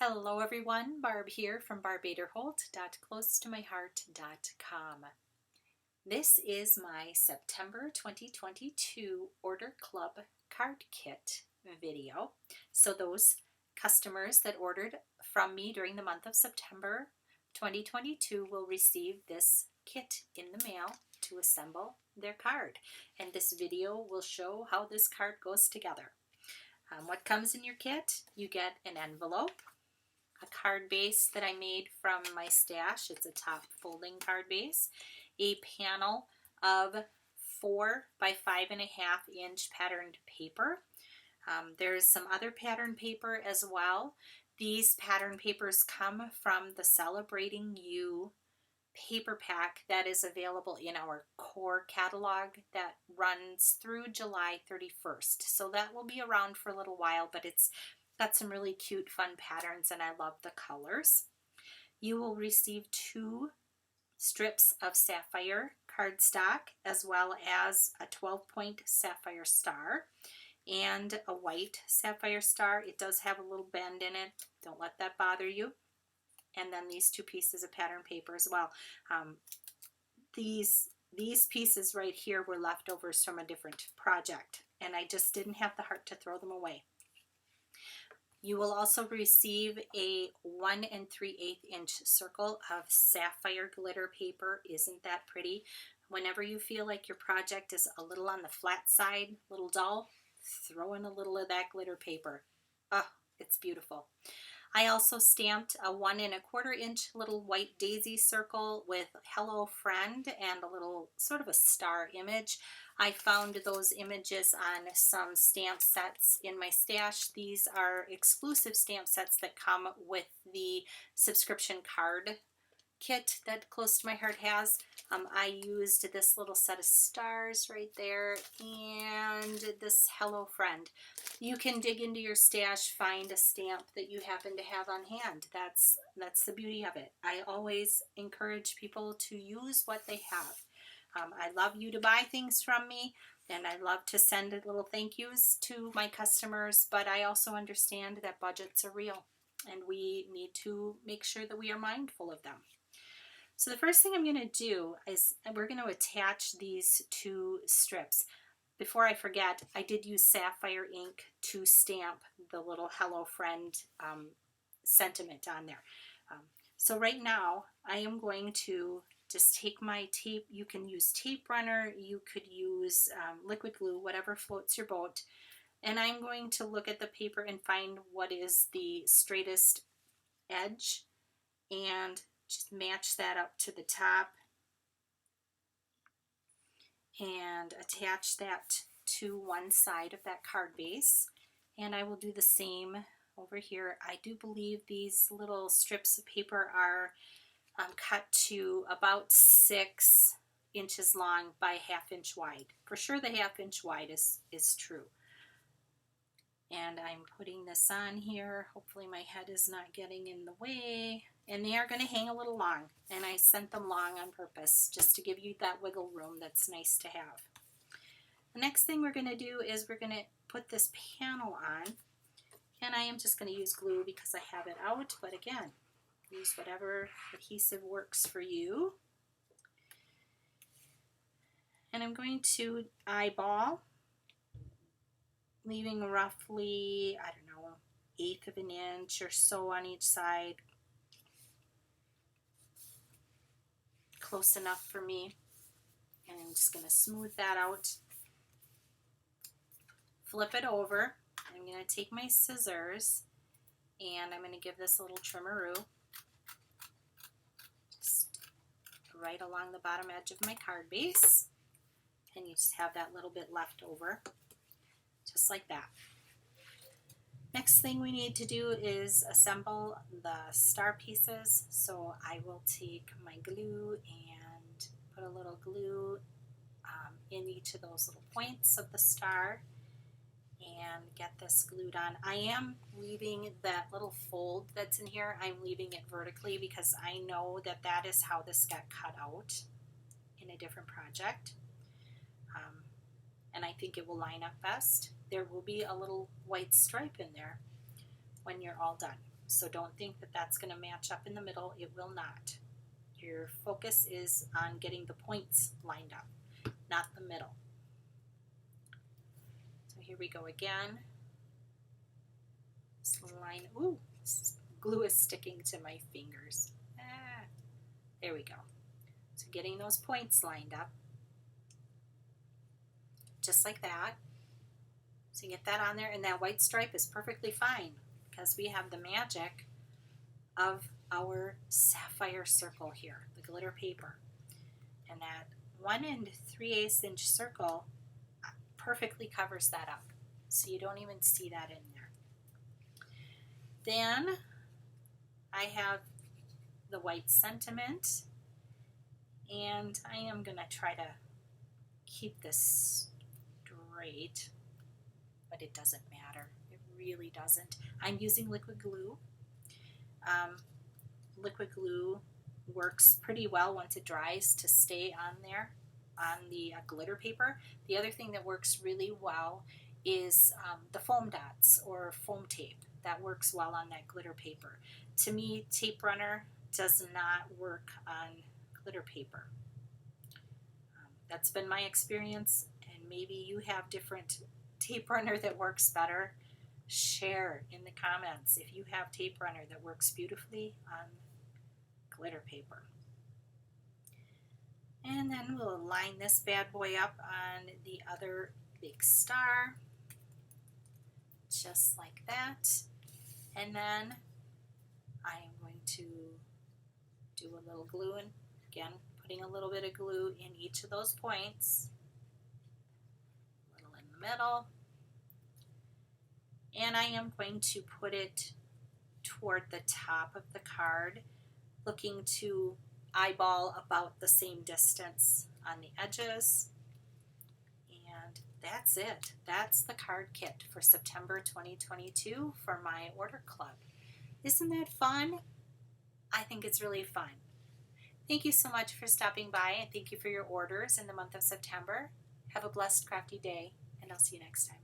Hello everyone, Barb here from barbaderholt.closetomyheart.com. This is my September 2022 Order Club card kit video. So those customers that ordered from me during the month of September 2022 will receive this kit in the mail to assemble their card. And this video will show how this card goes together. What comes in your kit? You get an envelope, a card base that I made from my stash. It's a top folding card base, a panel of 4 by 5.5 inch patterned paper. There's some other pattern paper as well. These pattern papers come from the Celebrating You paper pack that is available in our core catalog that runs through July 31st. So that will be around for a little while, but it's got some really cute, fun patterns, and I love the colors. You will receive 2 strips of sapphire cardstock, as well as a 12-point sapphire star and a white sapphire star. It does have a little bend in it. Don't let that bother you. And then these 2 pieces of pattern paper as well. These pieces right here were leftovers from a different project, and I just didn't have the heart to throw them away. You will also receive a 1 3/8 inch circle of sapphire glitter paper. Isn't that pretty? Whenever you feel like your project is a little on the flat side, a little dull, throw in a little of that glitter paper. Oh, it's beautiful. I also stamped a 1 1/4 inch little white daisy circle with Hello Friend and a little sort of a star image. I found those images on some stamp sets in my stash. These are exclusive stamp sets that come with the subscription card kit that Close to My Heart has. I used this little set of stars right there and this Hello Friend. You can dig into your stash, find a stamp that you happen to have on hand. That's the beauty of it. I always encourage people to use what they have. I love you to buy things from me, and I love to send little thank yous to my customers, but I also understand that budgets are real, and we need to make sure that we are mindful of them. So the first thing I'm going to do is we're going to attach these 2 strips. Before I forget, I did use sapphire ink to stamp the little Hello Friend sentiment on there. So right now I am going to just take my tape. You can use tape runner, you could use liquid glue, whatever floats your boat. And I'm going to look at the paper and find what is the straightest edge and just match that up to the top and attach that to one side of that card base. And I will do the same over here. I do believe these little strips of paper are cut to about 6 inches long by 1/2 inch wide. For sure the 1/2 inch wide is true. And I'm putting this on here. Hopefully my head is not getting in the way. And they are going to hang a little long. And I sent them long on purpose just to give you that wiggle room that's nice to have. The next thing we're going to do is we're going to put this panel on. And I am just going to use glue because I have it out. But again, use whatever adhesive works for you. And I'm going to eyeball, leaving roughly, I don't know, 1/8 of an inch or so on each side. Close enough for me. And I'm just going to smooth that out. Flip it over. I'm going to take my scissors and I'm going to give this a little trimmeroo. Just right along the bottom edge of my card base. And you just have that little bit left over. Just like that. Next thing we need to do is assemble the star pieces. So I will take my glue and put a little glue in each of those little points of the star and get this glued on. I am leaving that little fold that's in here, I'm leaving it vertically because I know that that is how this got cut out in a different project. And I think it will line up best. There will be a little white stripe in there when you're all done. So don't think that that's going to match up in the middle. It will not. Your focus is on getting the points lined up, not the middle. So here we go again. This line, ooh, glue is sticking to my fingers. There we go. So getting those points lined up, just like that. So you get that on there, and that white stripe is perfectly fine because we have the magic of our sapphire circle here, the glitter paper. And that 1 3/8 inch circle perfectly covers that up. So you don't even see that in there. Then I have the white sentiment, and I am going to try to keep this straight, but it doesn't matter. It really doesn't. I'm using liquid glue. Liquid glue works pretty well once it dries to stay on there on the glitter paper. The other thing that works really well is the foam dots or foam tape. That works well on that glitter paper. To me, tape runner does not work on glitter paper. That's been my experience, and maybe you have different tape runner that works better. Share in the comments if you have tape runner that works beautifully on glitter paper. And then we'll line this bad boy up on the other big star, just like that. And then I'm going to do a little glue, and again, putting a little bit of glue in each of those points, a little in the middle. And I am going to put it toward the top of the card, looking to eyeball about the same distance on the edges. And that's it. That's the card kit for September 2022 for my order club. Isn't that fun? I think it's really fun. Thank you so much for stopping by, and thank you for your orders in the month of September. Have a blessed, crafty day, and I'll see you next time.